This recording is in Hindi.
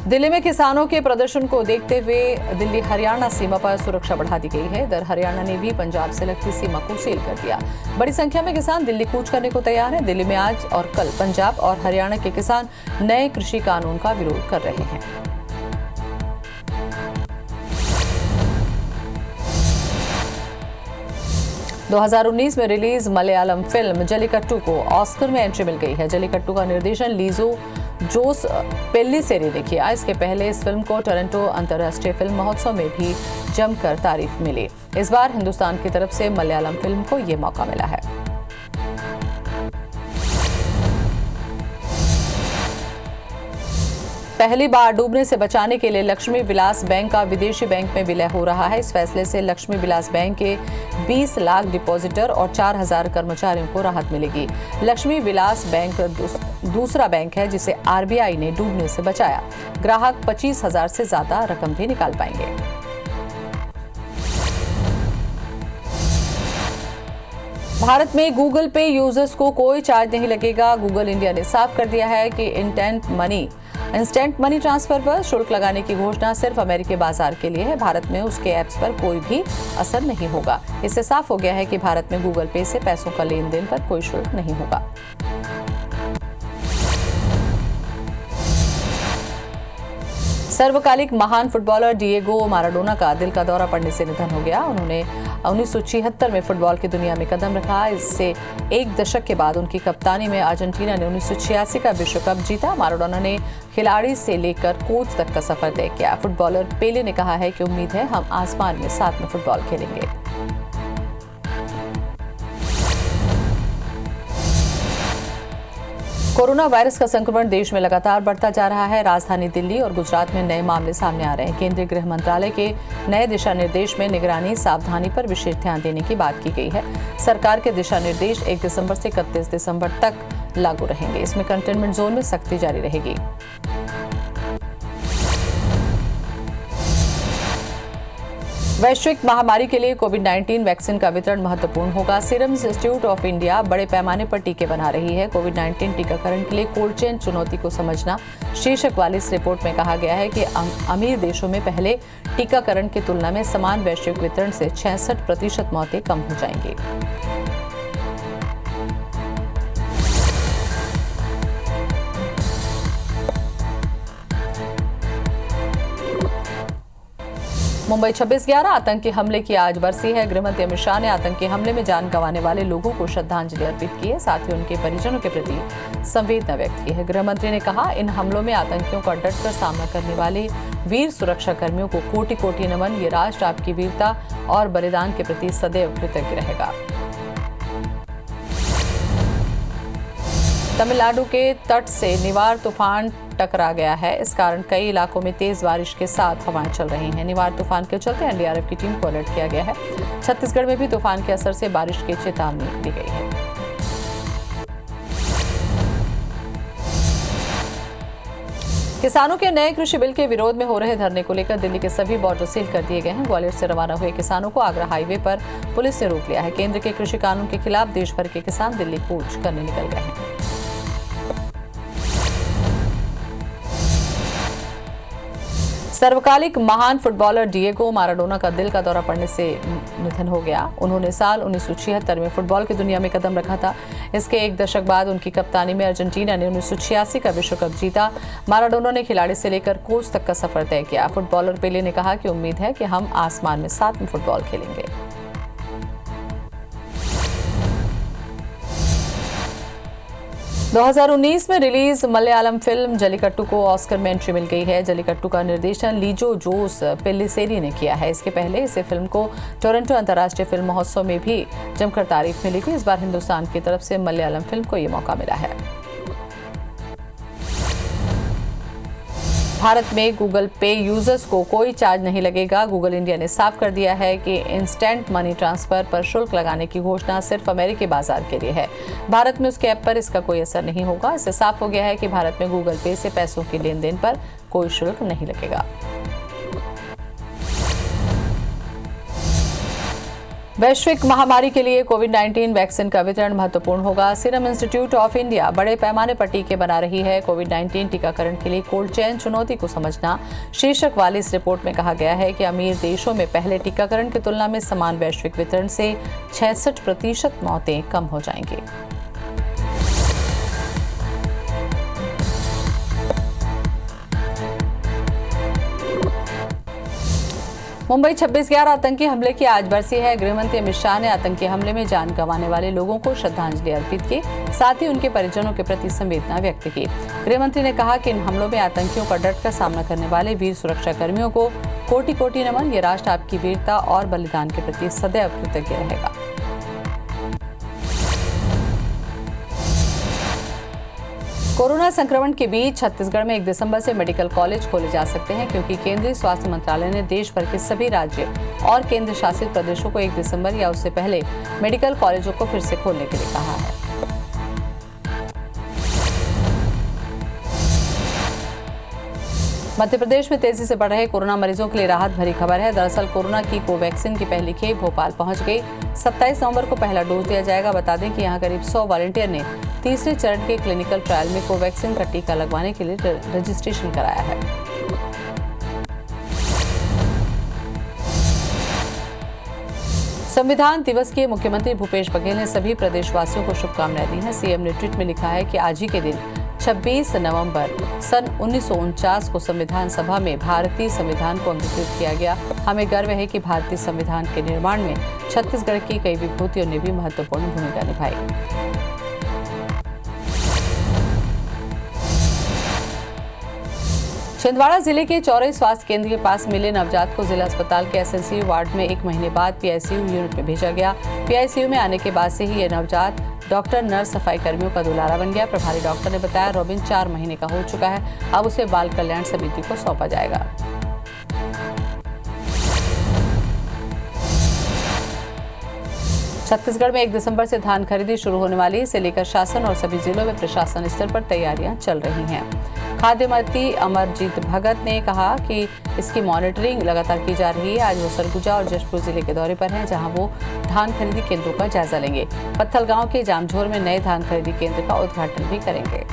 दिल्ली में किसानों के प्रदर्शन को देखते हुए दिल्ली हरियाणा सीमा पर सुरक्षा बढ़ा दी गई है। इधर हरियाणा ने भी पंजाब से लगती सीमा को सील कर दिया। बड़ी संख्या में किसान दिल्ली कूच करने को तैयार हैं। दिल्ली में आज और कल पंजाब और हरियाणा के किसान नए कृषि कानून का विरोध कर रहे हैं। दो 2019 में रिलीज मलयालम फिल्म जल्लीकट्टू को ऑस्कर में एंट्री मिल गई है। जल्लीकट्टू का निर्देशन लीजो जोस पेल्लिसेरी ने किया। इसके पहले इस फिल्म को टोरंटो अंतर्राष्ट्रीय फिल्म महोत्सव में भी जमकर तारीफ मिली। इस बार हिंदुस्तान की तरफ से मलयालम फिल्म को ये मौका मिला है। पहली बार डूबने से बचाने के लिए लक्ष्मी विलास बैंक का विदेशी बैंक में विलय हो रहा है। इस फैसले से लक्ष्मी विलास बैंक के 20 लाख डिपॉजिटर और 4,000 कर्मचारियों को राहत मिलेगी। लक्ष्मी विलास बैंक दूसरा बैंक है जिसे आरबीआई ने डूबने से बचाया। ग्राहक 25,000 से ज्यादा रकम भी निकाल पाएंगे। भारत में गूगल पे यूजर्स को कोई चार्ज नहीं लगेगा। गूगल इंडिया ने साफ कर दिया है कि इंस्टेंट मनी ट्रांसफर पर शुल्क लगाने की घोषणा सिर्फ अमेरिकी बाजार के लिए है। भारत में उसके ऐप्स पर कोई भी असर नहीं होगा। इससे साफ हो गया है कि भारत में गूगल पे से पैसों का लेन देन पर कोई शुल्क नहीं होगा। सर्वकालिक महान फुटबॉलर डिएगो माराडोना का दिल का दौरा पड़ने से निधन हो गया। उन्होंने 1976 में फुटबॉल की दुनिया में कदम रखा। इससे एक दशक के बाद उनकी कप्तानी में अर्जेंटीना ने 1986 का विश्व कप जीता। माराडोना ने खिलाड़ी से लेकर कोच तक का सफर तय किया। फुटबॉलर पेले ने कहा है कि उम्मीद है हम आसमान में साथ में फुटबॉल खेलेंगे। कोरोना वायरस का संक्रमण देश में लगातार बढ़ता जा रहा है। राजधानी दिल्ली और गुजरात में नए मामले सामने आ रहे हैं। केंद्रीय गृह मंत्रालय के नए दिशा निर्देश में निगरानी सावधानी पर विशेष ध्यान देने की बात की गई है। सरकार के दिशा निर्देश 1 दिसंबर से 31 दिसंबर तक लागू रहेंगे। इसमें कंटेनमेंट जोन में सख्ती जारी रहेगी। वैश्विक महामारी के लिए कोविड-19 वैक्सीन का वितरण महत्वपूर्ण होगा। सीरम इंस्टीट्यूट ऑफ इंडिया बड़े पैमाने पर टीके बना रही है। कोविड-19 टीकाकरण के लिए कोल्ड चेन चुनौती को समझना शीर्षक वाली इस रिपोर्ट में कहा गया है कि अमीर देशों में पहले टीकाकरण की तुलना में समान वैश्विक वितरण से 66% मौतें कम हो जाएंगी। मुंबई 26/11 आतंकी हमले की आज बरसी है। गृहमंत्री अमित शाह ने आतंकी हमले में जान गंवाने वाले लोगों को श्रद्धांजलि अर्पित की है। साथ ही उनके परिजनों के प्रति संवेदना व्यक्त की है। गृहमंत्री ने कहा, इन हमलों में आतंकियों का डटकर सामना करने वाले वीर सुरक्षा कर्मियों को कोटि कोटि नमन। ये राष्ट्र आपकी वीरता और बलिदान के प्रति सदैव कृतज्ञ रहेगा। तमिलनाडु के तट से निवार तूफान टकरा गया है। इस कारण कई इलाकों में तेज बारिश के साथ हवाएं चल रही हैं। निवार तूफान के चलते एनडीआरएफ की टीम को अलर्ट किया गया है। छत्तीसगढ़ में भी तूफान के असर से बारिश की चेतावनी दी गई है। किसानों के नए कृषि बिल के विरोध में हो रहे धरने को लेकर दिल्ली के सभी बॉर्डर सील कर दिए गए हैं। ग्वालियर से रवाना हुए किसानों को आगरा हाईवे पर पुलिस ने रोक लिया है। केंद्र के कृषि कानून के खिलाफ देश भर के किसान दिल्ली कूच करने निकल गए हैं। सर्वकालिक महान फुटबॉलर डिएगो माराडोना का दिल का दौरा पड़ने से निधन हो गया। उन्होंने साल 1976 में फुटबॉल की दुनिया में कदम रखा था। इसके एक दशक बाद उनकी कप्तानी में अर्जेंटीना ने 1986 का विश्व कप जीता। माराडोना ने खिलाड़ी से लेकर कोच तक का सफर तय किया। फुटबॉलर पेले ने कहा कि उम्मीद है कि हम आसमान में साथ में फुटबॉल खेलेंगे। दो 2019 में रिलीज मलयालम फिल्म जल्लीकट्टू को ऑस्कर में एंट्री मिल गई है। जल्लीकट्टू का निर्देशन लीजो जोस पेल्लिसेरी ने किया है। इसके पहले इसे फिल्म को टोरंटो अंतर्राष्ट्रीय फिल्म महोत्सव में भी जमकर तारीफ मिली थी। इस बार हिंदुस्तान की तरफ से मलयालम फिल्म को ये मौका मिला है। भारत में गूगल पे यूजर्स को कोई चार्ज नहीं लगेगा। गूगल इंडिया ने साफ कर दिया है कि इंस्टेंट मनी ट्रांसफर पर शुल्क लगाने की घोषणा सिर्फ अमेरिकी बाजार के लिए है। भारत में उसके ऐप पर इसका कोई असर नहीं होगा। इससे साफ हो गया है कि भारत में गूगल पे से पैसों के लेन देन पर कोई शुल्क नहीं लगेगा। वैश्विक महामारी के लिए कोविड-19 वैक्सीन का वितरण महत्वपूर्ण होगा। सीरम इंस्टीट्यूट ऑफ इंडिया बड़े पैमाने पर टीके बना रही है। कोविड-19 टीकाकरण के लिए कोल्ड चेन चुनौती को समझना शीर्षक वाली इस रिपोर्ट में कहा गया है कि अमीर देशों में पहले टीकाकरण की तुलना में समान वैश्विक वितरण से 66% मौतें कम हो जाएंगी। मुंबई 26/11 आतंकी हमले की आज बरसी है। गृहमंत्री अमित शाह ने आतंकी हमले में जान गंवाने वाले लोगों को श्रद्धांजलि अर्पित की, साथ ही उनके परिजनों के प्रति संवेदना व्यक्त की। गृहमंत्री ने कहा कि इन हमलों में आतंकियों का डटकर सामना करने वाले वीर सुरक्षा कर्मियों को कोटि कोटि नमन। ये राष्ट्र आपकी वीरता और बलिदान के प्रति सदैव कृतज्ञ रहेगा। कोरोना संक्रमण के बीच छत्तीसगढ़ में 1 दिसंबर से मेडिकल कॉलेज खोले जा सकते हैं, क्योंकि केंद्रीय स्वास्थ्य मंत्रालय ने देश भर के सभी राज्य और केंद्र शासित प्रदेशों को 1 दिसंबर या उससे पहले मेडिकल कॉलेजों को फिर से खोलने के लिए कहा है। मध्य प्रदेश में तेजी से बढ़ रहे कोरोना मरीजों के लिए राहत भरी खबर है। दरअसल कोरोना की कोवैक्सीन की पहली खेप भोपाल पहुंच गई। 27 नवंबर को पहला डोज दिया जाएगा। बता दें कि यहां करीब 100 वॉलंटियर ने तीसरे चरण के क्लिनिकल ट्रायल में कोवैक्सीन का टीका लगवाने के लिए रजिस्ट्रेशन कराया है। संविधान दिवस के मुख्यमंत्री भूपेश बघेल ने सभी प्रदेशवासियों को शुभकामनाएं दी हैं। सीएम ने ट्वीट में लिखा है कि आज ही के दिन 26 नवंबर सन 1949 को संविधान सभा में भारतीय संविधान को अंगीकृत किया गया। हमें गर्व है कि भारतीय संविधान के निर्माण में छत्तीसगढ़ की कई विभूतियों ने भी महत्वपूर्ण भूमिका निभाई। छिंदवाड़ा जिले के चौरई स्वास्थ्य केंद्र के पास मिले नवजात को जिला अस्पताल के एसएनसीयू वार्ड में 1 महीने बाद पीआईसीयू यूनिट में भेजा गया। पीआईसीयू में आने के बाद से ही यह नवजात डॉक्टर, नर्स, सफाई कर्मियों का दुलारा बन गया। प्रभारी डॉक्टर ने बताया रॉबिन 4 महीने का हो चुका है। अब उसे बाल कल्याण समिति को सौंपा जाएगा। छत्तीसगढ़ में 1 दिसंबर से धान खरीदी शुरू होने वाली है। इसे लेकर शासन और सभी जिलों में प्रशासन स्तर पर तैयारियां चल रही हैं। खाद्य मंत्री अमरजीत भगत ने कहा कि इसकी मॉनिटरिंग लगातार की जा रही है। आज वो सरगुजा और जशपुर जिले के दौरे पर हैं, जहां वो धान खरीदी केंद्रों का जायजा लेंगे। पत्थल गांव के जामझोर में नए धान खरीदी केंद्र का उद्घाटन भी करेंगे।